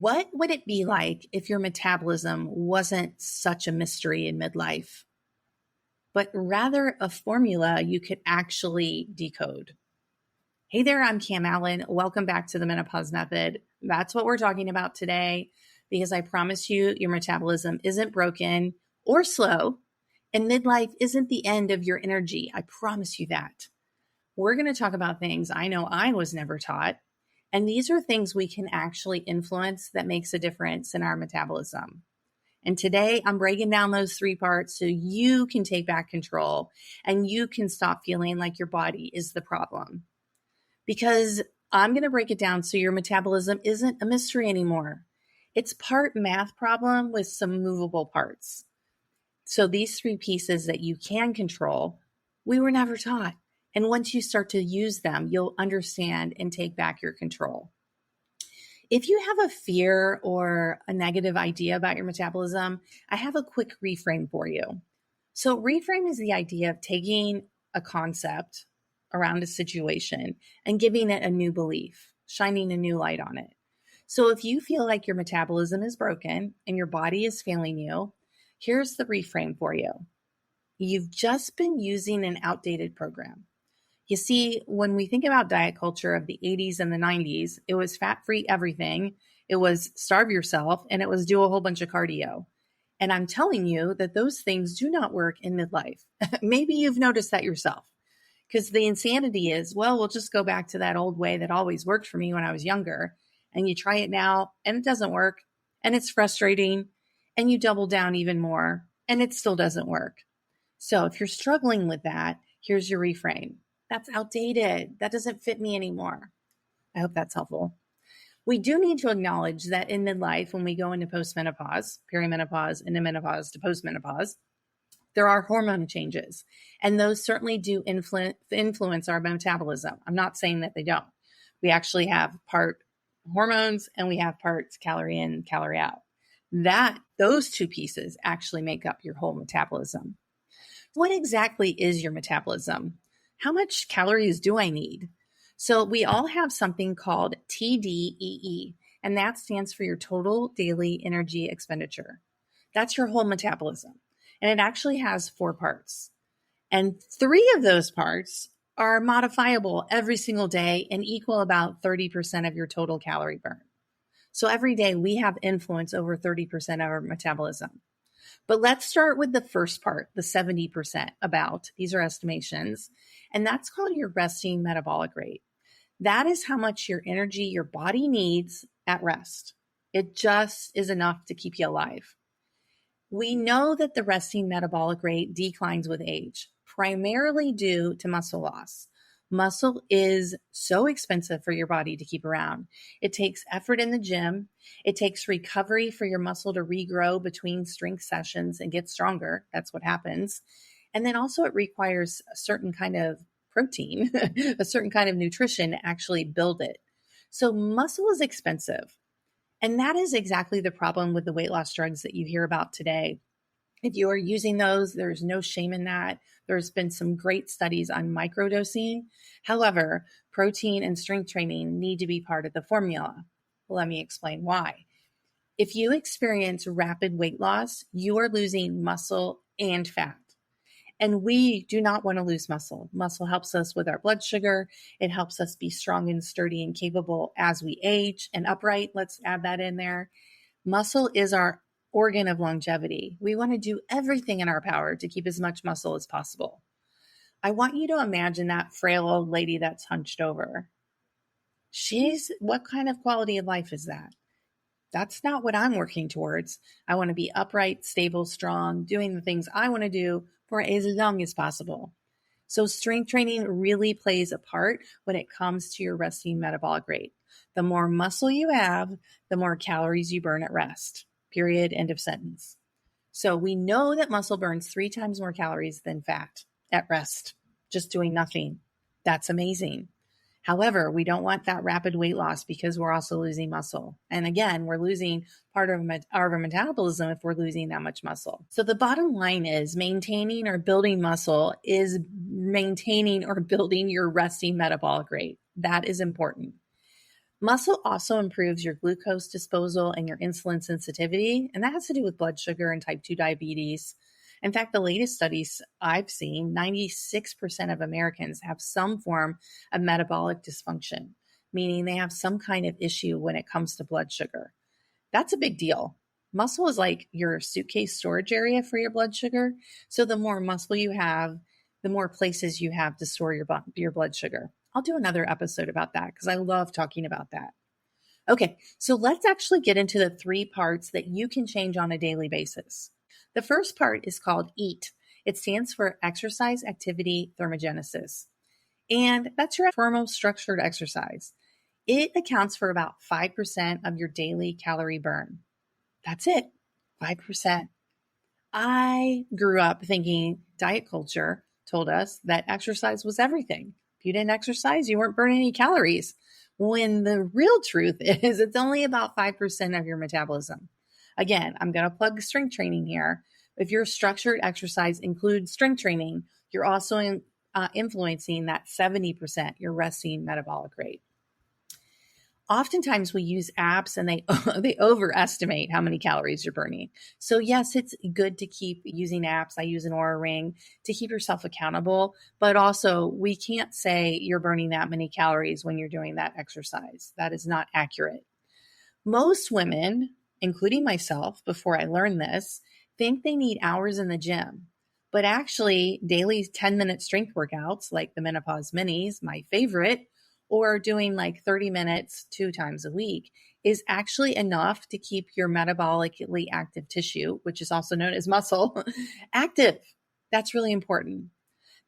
What would it be like if your metabolism wasn't such a mystery in midlife, but rather a formula you could actually decode? Hey there, I'm Cam Allen. Welcome back to the Menopause Method. That's what we're talking about today, because I promise you your metabolism isn't broken or slow, and midlife isn't the end of your energy. I promise you that. We're going to talk about things I know I was never taught. And these are things we can actually influence that makes a difference in our metabolism. And today I'm breaking down those three parts so you can take back control and you can stop feeling like your body is the problem. Because I'm going to break it down so your metabolism isn't a mystery anymore. It's part math problem with some movable parts. So these three pieces that you can control, we were never taught. And once you start to use them, you'll understand and take back your control. If you have a fear or a negative idea about your metabolism, I have a quick reframe for you. So reframe is the idea of taking a concept around a situation and giving it a new belief, shining a new light on it. So if you feel like your metabolism is broken and your body is failing you, here's the reframe for you. You've just been using an outdated program. You see, when we think about diet culture of the 80s and the 90s, it was fat-free everything, it was starve yourself, and it was do a whole bunch of cardio. And I'm telling you that those things do not work in midlife. Maybe you've noticed that yourself, because the insanity is, well, we'll just go back to that old way that always worked for me when I was younger. And you try it now and it doesn't work, and it's frustrating, and you double down even more and it still doesn't work. So if you're struggling with that, here's your reframe. That's outdated. That doesn't fit me anymore. I hope that's helpful. We do need to acknowledge that in midlife, when we go into postmenopause, perimenopause, into menopause to postmenopause, there are hormone changes, and those certainly do influence our metabolism. I'm not saying that they don't. We actually have part hormones and we have parts calorie in, calorie out. Those two pieces actually make up your whole metabolism. What exactly is your metabolism? How much calories do I need? So we all have something called TDEE, and that stands for your total daily energy expenditure. That's your whole metabolism. And it actually has 4 parts. And 3 of those parts are modifiable every single day and equal about 30% of your total calorie burn. So every day we have influence over 30% of our metabolism. But let's start with the first part, the 70% about. These are estimations. And that's called your resting metabolic rate. That is how much your energy your body needs at rest. It just is enough to keep you alive. We know that the resting metabolic rate declines with age, primarily due to muscle loss. Muscle is so expensive for your body to keep around. It takes effort in the gym. It takes recovery for your muscle to regrow between strength sessions and get stronger. That's what happens. And then also it requires a certain kind of protein, a certain kind of nutrition to actually build it. So muscle is expensive. And that is exactly the problem with the weight loss drugs that you hear about today. If you are using those, there's no shame in that. There's been some great studies on microdosing. However, protein and strength training need to be part of the formula. Let me explain why. If you experience rapid weight loss, you are losing muscle and fat. And we do not want to lose muscle. Muscle helps us with our blood sugar. It helps us be strong and sturdy and capable as we age and upright. Let's add that in there. Muscle is our organ of longevity. We want to do everything in our power to keep as much muscle as possible. I want you to imagine that frail old lady that's hunched over. What kind of quality of life is that? That's not what I'm working towards. I want to be upright, stable, strong, doing the things I want to do for as long as possible. So strength training really plays a part when it comes to your resting metabolic rate. The more muscle you have, the more calories you burn at rest. Period. End of sentence. So we know that muscle burns 3 times more calories than fat at rest, just doing nothing. That's amazing. However, we don't want that rapid weight loss because we're also losing muscle. And again, we're losing part of our metabolism if we're losing that much muscle. So the bottom line is maintaining or building muscle is maintaining or building your resting metabolic rate. That is important. Muscle also improves your glucose disposal and your insulin sensitivity, and that has to do with blood sugar and type 2 diabetes. In fact, the latest studies I've seen, 96% of Americans have some form of metabolic dysfunction, meaning they have some kind of issue when it comes to blood sugar. That's a big deal. Muscle is like your suitcase storage area for your blood sugar. So the more muscle you have, the more places you have to store your blood sugar. I'll do another episode about that because I love talking about that. Okay, so let's actually get into the 3 parts that you can change on a daily basis. The first part is called EAT. It stands for Exercise Activity Thermogenesis. And that's your foremost structured exercise. It accounts for about 5% of your daily calorie burn. That's it, 5%. I grew up thinking diet culture told us that exercise was everything. If you didn't exercise, you weren't burning any calories. When the real truth is it's only about 5% of your metabolism. Again, I'm going to plug strength training here. If your structured exercise includes strength training, you're also influencing that 70%, your resting metabolic rate. Oftentimes we use apps and they overestimate how many calories you're burning. So yes, it's good to keep using apps. I use an Oura Ring to keep yourself accountable, but also we can't say you're burning that many calories when you're doing that exercise. That is not accurate. Most women, including myself, before I learned this, think they need hours in the gym. But actually, daily 10-minute strength workouts like the Menopause Minis, my favorite, or doing like 30 minutes 2 times a week is actually enough to keep your metabolically active tissue, which is also known as muscle, active. That's really important.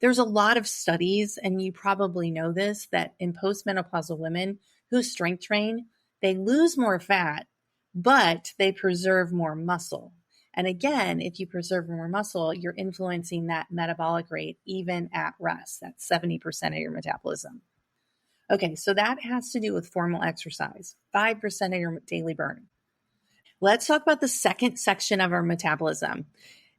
There's a lot of studies, and you probably know this, that in postmenopausal women who strength train, they lose more fat, but they preserve more muscle. And again, if you preserve more muscle, you're influencing that metabolic rate even at rest. That's 70% of your metabolism. Okay, so that has to do with formal exercise, 5% of your daily burn. Let's talk about the second section of our metabolism.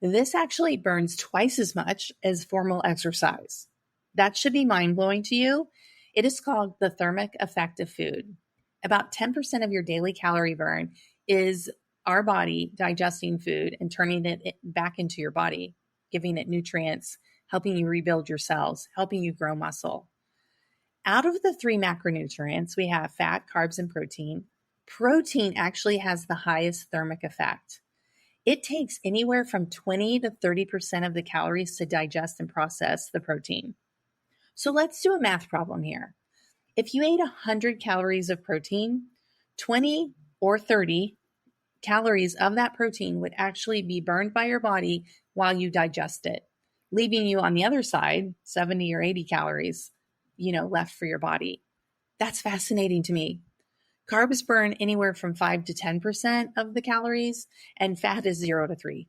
This actually burns twice as much as formal exercise. That should be mind-blowing to you. It is called the thermic effect of food. About 10% of your daily calorie burn is our body digesting food and turning it back into your body, giving it nutrients, helping you rebuild your cells, helping you grow muscle. Out of the 3 macronutrients, we have fat, carbs, and protein. Protein actually has the highest thermic effect. It takes anywhere from 20 to 30% of the calories to digest and process the protein. So let's do a math problem here. If you ate 100 calories of protein, 20 or 30 calories of that protein would actually be burned by your body while you digest it, leaving you on the other side, 70 or 80 calories, left for your body. That's fascinating to me. Carbs burn anywhere from 5 to 10% of the calories, and fat is 0 to 3.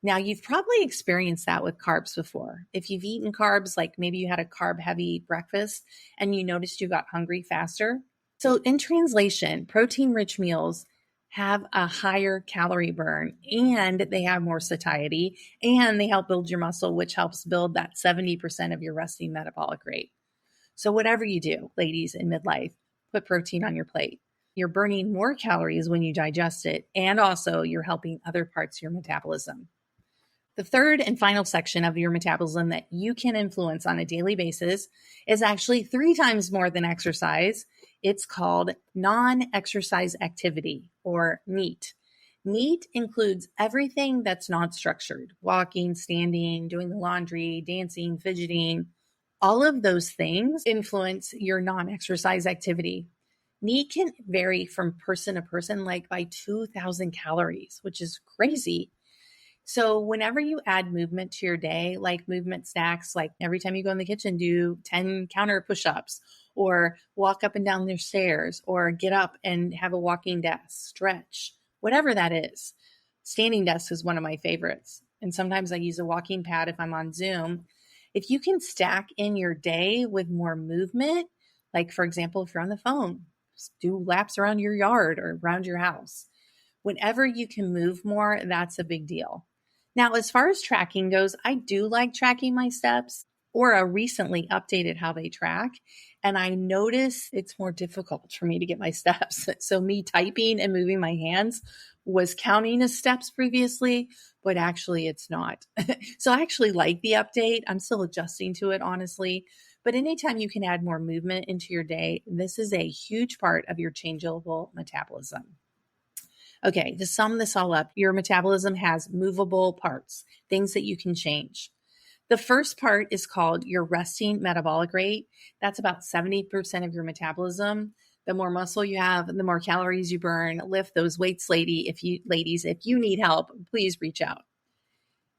Now, you've probably experienced that with carbs before. If you've eaten carbs, like maybe you had a carb-heavy breakfast and you noticed you got hungry faster. So in translation, protein-rich meals have a higher calorie burn, and they have more satiety, and they help build your muscle, which helps build that 70% of your resting metabolic rate. So whatever you do, ladies in midlife, put protein on your plate. You're burning more calories when you digest it, and also you're helping other parts of your metabolism. The third and final section of your metabolism that you can influence on a daily basis is actually 3 times more than exercise. It's called non-exercise activity, or NEAT. NEAT includes everything that's not structured: walking, standing, doing the laundry, dancing, fidgeting. All of those things influence your non-exercise activity. NEAT can vary from person to person, like by 2,000 calories, which is crazy. So whenever you add movement to your day, like movement snacks, like every time you go in the kitchen, do 10 counter push-ups, or walk up and down the stairs, or get up and have a walking desk, stretch, whatever that is. Standing desk is one of my favorites. And sometimes I use a walking pad if I'm on Zoom. If you can stack in your day with more movement, like for example, if you're on the phone, just do laps around your yard or around your house. Whenever you can move more, that's a big deal. Now, as far as tracking goes, I do like tracking my steps. Aura recently updated how they track, And I notice it's more difficult for me to get my steps. So me typing and moving my hands was counting as steps previously, but actually it's not. So I actually like the update. I'm still adjusting to it, honestly. But anytime you can add more movement into your day, this is a huge part of your changeable metabolism. Okay, to sum this all up, your metabolism has movable parts, things that you can change. The first part is called your resting metabolic rate. That's about 70% of your metabolism. The more muscle you have, the more calories you burn. Lift those weights, ladies, if you need help, please reach out.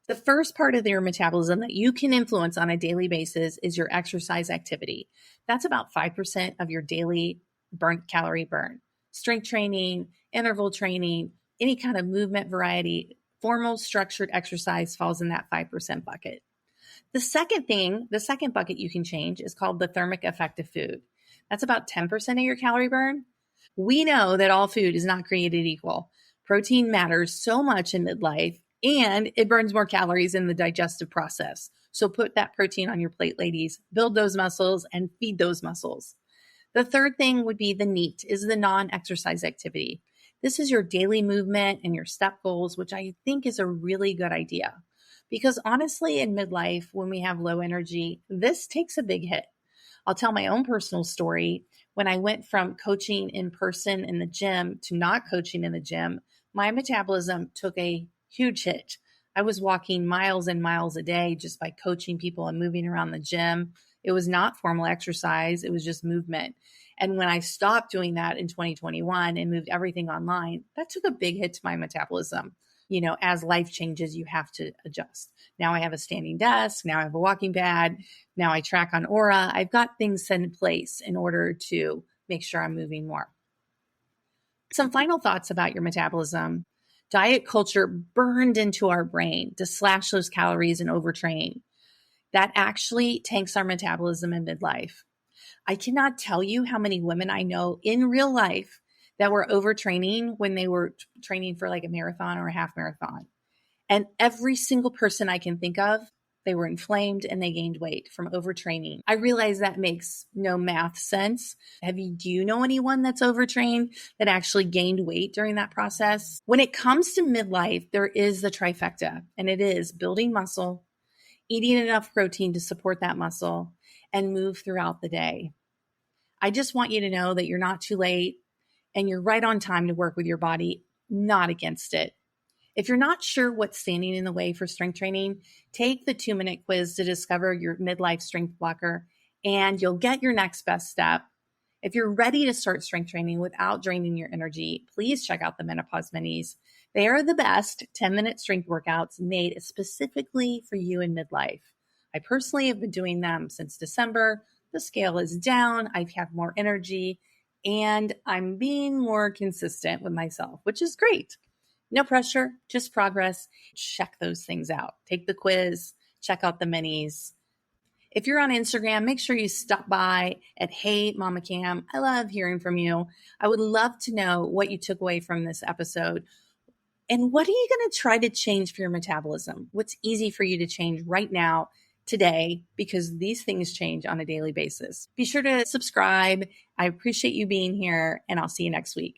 The first part of your metabolism that you can influence on a daily basis is your exercise activity. That's about 5% of your daily calorie burn. Strength training, interval training, any kind of movement variety, formal structured exercise falls in that 5% bucket. The second bucket you can change is called the thermic effect of food. That's about 10% of your calorie burn. We know that all food is not created equal. Protein matters so much in midlife, and it burns more calories in the digestive process. So put that protein on your plate, ladies. Build those muscles and feed those muscles. The third thing would be the NEAT, is the non-exercise activity. This is your daily movement and your step goals, which I think is a really good idea. Because honestly, in midlife, when we have low energy, this takes a big hit. I'll tell my own personal story. When I went from coaching in person in the gym to not coaching in the gym, my metabolism took a huge hit. I was walking miles and miles a day just by coaching people and moving around the gym. It was not formal exercise, it was just movement. And when I stopped doing that in 2021 and moved everything online, that took a big hit to my metabolism. As life changes, you have to adjust. Now I have a standing desk. Now I have a walking pad. Now I track on Aura. I've got things set in place in order to make sure I'm moving more. Some final thoughts about your metabolism. Diet culture burned into our brain to slash those calories and overtrain. That actually tanks our metabolism in midlife. I cannot tell you how many women I know in real life that were overtraining when they were training for like a marathon or a half marathon. And every single person I can think of, they were inflamed and they gained weight from overtraining. I realize that makes no math sense. Do you know anyone that's overtrained that actually gained weight during that process? When it comes to midlife, there is the trifecta, and it is building muscle, eating enough protein to support that muscle, and move throughout the day. I just want you to know that you're not too late and you're right on time to work with your body, not against it. If you're not sure what's standing in the way for strength training, take the 2-minute quiz to discover your Midlife Strength Blocker, and you'll get your next best step. If you're ready to start strength training without draining your energy, please check out the Menopause Minis. They are the best 10-minute strength workouts made specifically for you in midlife. I personally have been doing them since December. The scale is down. I have more energy, and I'm being more consistent with myself, which is great. No pressure, just progress. Check those things out. Take the quiz, check out the minis. If you're on Instagram, make sure you stop by at Hey Mama Cam. I love hearing from you. I would love to know what you took away from this episode. And what are you going to try to change for your metabolism? What's easy for you to change right now, today, because these things change on a daily basis. Be sure to subscribe. I appreciate you being here, and I'll see you next week.